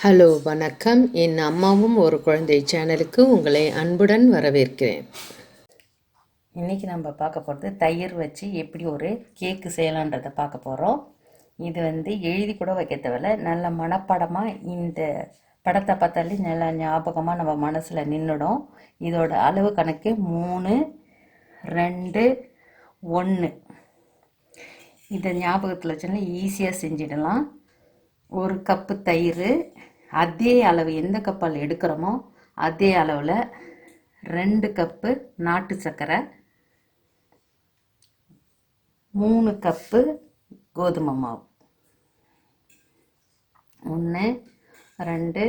Hello வணக்கம். என் அம்மாவும் ஒரு குழந்தை சேனலுக்கு உங்களை அன்புடன் வரவேற்கிறேன். இன்றைக்கி நம்ம பார்க்க போகிறது தயிர் வச்சு எப்படி ஒரு கேக்கு செய்யலான்றதை பார்க்க போகிறோம். இது எழுதி கூட வைக்க தேவையில்ல, நல்ல மனப்படமாக இந்த படத்தை பார்த்தாலே நல்லா ஞாபகமாக நம்ம மனசில் நின்றுடும். இதோட அளவு கணக்கு 3, 2, 1. இதை ஞாபகத்தில் வச்சுன்னா ஈஸியாக செஞ்சிடலாம். ஒரு கப்பு தயிர், அதே அளவு எந்த கப்பால் எடுக்கிறோமோ அதே அளவில் 2 கப்பு நாட்டு சர்க்கரை, 3 கப்பு கோதுமை மாவு. 1, 2,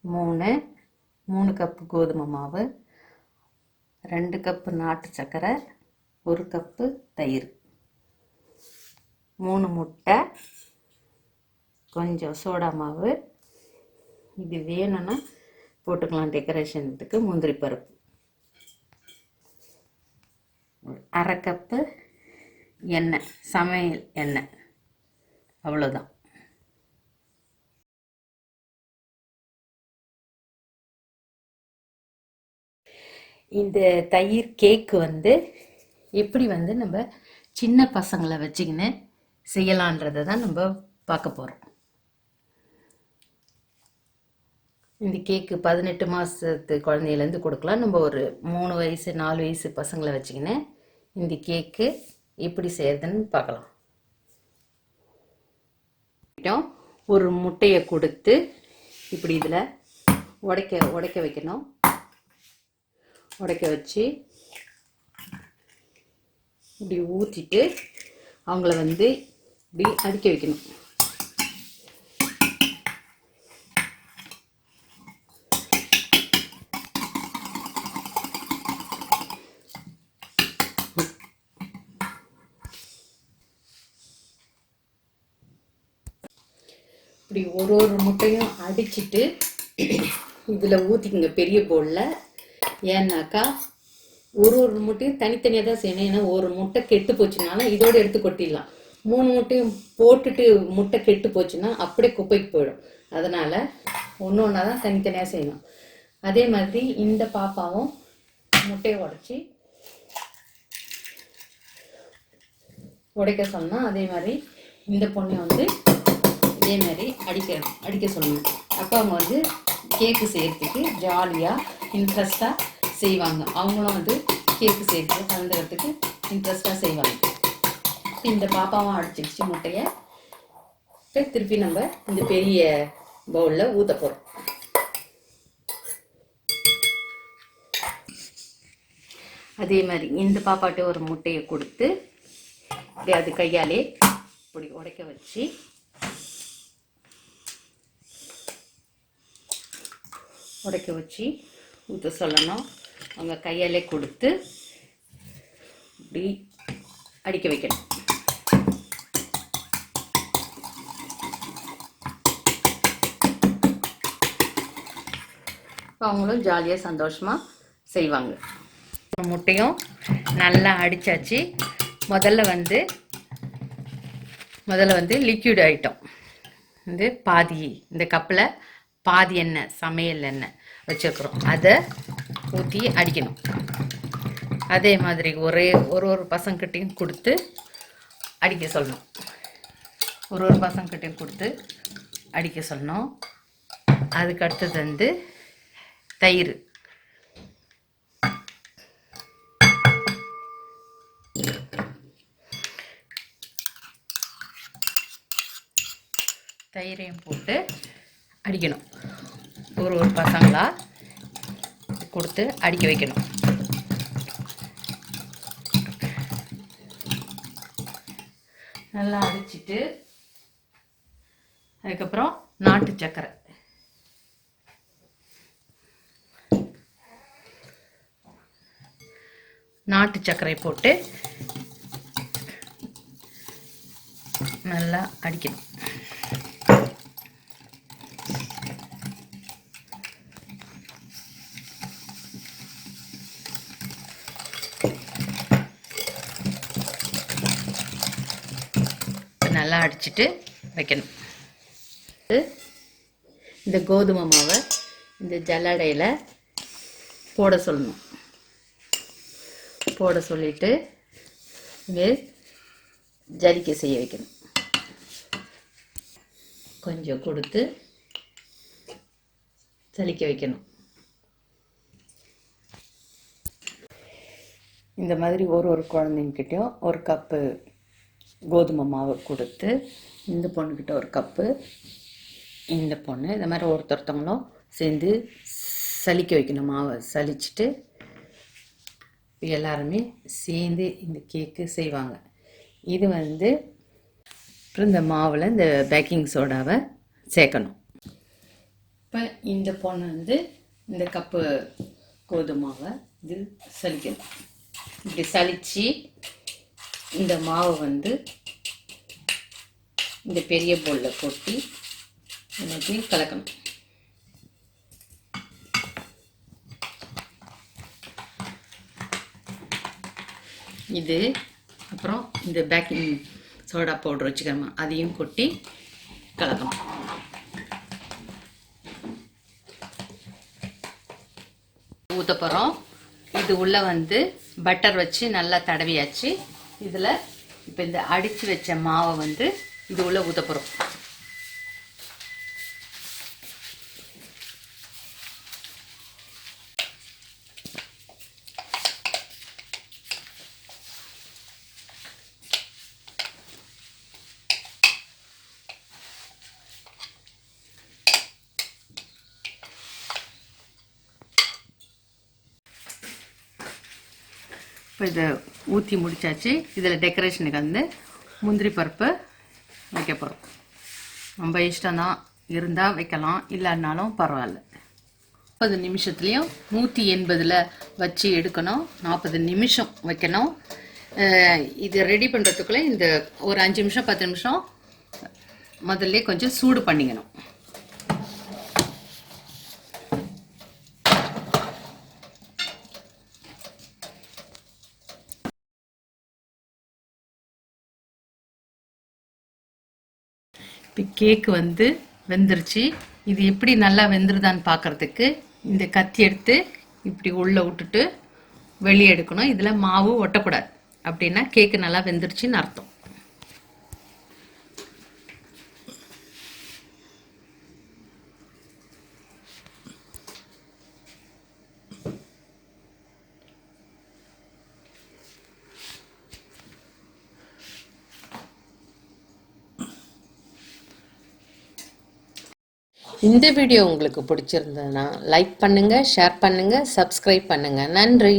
3 3 கப்பு கோதுமை மாவு, 2 கப்பு நாட்டு சர்க்கரை, 1 கப்பு தயிர், 3 முட்டை, கொஞ்சம் சோடா மாவு. இது வேணும்னா போட்டுக்கலாம் டெக்கரேஷனுக்கு. முந்திரி பருப்பு, 1/2 கப்பு எண்ணெய், சமையல் எண்ணெய். அவ்வளோதான். இந்த தயிர் கேக்கு எப்படி நம்ம சின்ன பசங்களை வச்சுக்கின்னு செய்யலான்றதை தான் நம்ம பார்க்க போகிறோம். இந்த கேக்கு 18 மாதத்து குழந்தையிலேருந்து கொடுக்கலாம். நம்ம ஒரு 3 வயசு 4 வயசு பசங்களை வச்சுக்கின்னு இந்த கேக்கு எப்படி செய்யறதுன்னு பார்க்கலாம். ஒரு முட்டையை கொடுத்து இப்படி இதில் உடைக்க வைக்கணும். உடைக்க வச்சு இப்படி ஊற்றிட்டு அவங்கள இப்படி அடிக்க வைக்கணும். இப்படி ஒரு முட்டையும் அடிச்சுட்டு இதில் ஊற்றிக்குங்க பெரிய பவுலில். ஏன்னாக்கா ஒரு முட்டையும் தனித்தனியாக தான் செய்யணும். ஏன்னா ஒரு முட்டை கெட்டு போச்சுனாலும் இதோடு எடுத்து கொட்டிடலாம். 3 முட்டையும் போட்டுட்டு முட்டை கெட்டு போச்சுன்னா அப்படியே குப்பைக்கு போயிடும். அதனால் ஒன்று ஒன்றா தான் தனித்தனியாக செய்யணும். அதே மாதிரி இந்த பாப்பாவும் முட்டையை உடைக்க சொன்னால் அதே மாதிரி இந்த பொண்ணையும் இதே மாதிரி அடிக்க சொல்லணும். அப்போ அவங்க கேக்கு செய்கிறதுக்கு ஜாலியாக இன்ட்ரெஸ்டாக செய்வாங்க. அவங்களும் கேக்கு செய்கிறதுக்கு கலந்துக்கிறதுக்கு இன்ட்ரெஸ்டாக செய்வாங்க. இந்த பாப்பாவும் அடிச்சிடுச்சு முட்டையை. திருப்பி நம்ம இந்த பெரிய பவுலில் ஊற்ற போகிறோம். அதே மாதிரி இந்த பாப்பாட்ட ஒரு முட்டையை கொடுத்து அது கையாலே இப்படி உடைக்க வச்சு ஊற்ற சொல்லணும். அவங்க கையாலே கொடுத்து இப்படி அடிக்க வைக்கணும். அவங்களும் ஜாலியாக சந்தோஷமாக செய்வாங்க. முட்டையும் நல்லா அடித்தாச்சு. முதல்ல லிக்விட் ஐட்டம் பாதி, இந்த கப்பில் பாதி எண்ணெய், சமையல் எண்ணெய் வச்சுருக்குறோம். அதை ஊற்றி அடிக்கணும். அதே மாதிரி ஒரு பசங்கிட்டையும் கொடுத்து அடிக்க சொல்லணும். ஒரு பசங்கிட்டையும் கொடுத்து அடிக்க சொல்லணும். அதுக்கு அடுத்தது தயிர். தயிரையும் போட்டு அடிக்கணும். ஒரு பசங்களா கொடுத்து அடிக்க வைக்கணும். நல்லா அடிச்சிட்டு அதுக்கப்புறம் நாட்டு சர்க்கரை போட்டு நல்லா அடிக்கணும். நல்லா அடிச்சுட்டு வைக்கணும். இந்த கோதுமை மாவை இந்த ஜல்லடையில் போட சொல்லணும். போட சொல்லிவிட்டு இங்கே ஜலிக்க செய்ய வைக்கணும். கொஞ்சம் கொடுத்து சலிக்க வைக்கணும். இந்த மாதிரி ஒரு குழந்தைங்கிட்டையும் ஒரு கப்பு கோதுமை மாவு கொடுத்து, இந்த பொண்ணுக்கிட்ட ஒரு கப்பு, இந்த பொண்ணு, இந்த மாதிரி ஒருத்தொருத்தவங்களும் சேர்ந்து சலிக்க வைக்கணும். மாவை சலிச்சுட்டு எல்லாருமே சேர்ந்து இந்த கேக்கு செய்வாங்க. இது வந்து அப்புறம் இந்த மாவில் இந்த பேக்கிங் சோடாவை சேர்க்கணும். இப்போ இந்த பொண்ணு வந்து இந்த கப்பு கோதுமாவை இது சலிக்கணும். இப்படி சலித்து இந்த மாவை வந்து இந்த பெரிய பவுலில் கொட்டி எல்லாத்தையும் கலக்கணும். இது அப்புறம் இந்த பேக்கிங் சோடா பவுடர் வச்சுக்கிறோமா, அதையும் கொட்டி கலக்கணும். ஊற்ற போகிறோம். இது உள்ளே வந்து பட்டர் வச்சு நல்லா தடவியாச்சு. இதில் இப்போ இந்த அடித்து வச்ச மாவை வந்து இது உள்ளே ஊற்ற போகிறோம். இப்போ இதை ஊற்றி முடித்தாச்சு. இதில் டெக்கரேஷனுக்கு வந்து முந்திரி பருப்பு வைக்க போகிறோம். ரொம்ப இஷ்டம்தான், இருந்தால் வைக்கலாம், இல்லைன்னாலும் பரவாயில்ல. 40 நிமிஷத்துலேயும் 180ல் வச்சு எடுக்கணும். 40 நிமிஷம் வைக்கணும். இது ரெடி பண்ணுறதுக்குள்ளே இந்த ஒரு 5 நிமிஷம் 10 நிமிஷம் முதல்ல கொஞ்சம் சூடு பண்ணிக்கணும். இப்போ கேக்கு வந்து வெந்துருச்சு. இது எப்படி நல்லா வெந்துருதான்னு பார்க்குறதுக்கு இந்த கத்தி எடுத்து இப்படி உள்ளே விட்டுட்டு வெளியே எடுக்கணும். இதில் மாவு ஒட்டக்கூடாது. அப்படின்னா கேக்கு நல்லா வெந்துருச்சுன்னு அர்த்தம். இந்த வீடியோ உங்களுக்கு பிடிச்சிருந்ததுன்னா லைக் பண்ணுங்கள், ஷேர் பண்ணுங்கள், சப்ஸ்கிரைப் பண்ணுங்கள். நன்றி.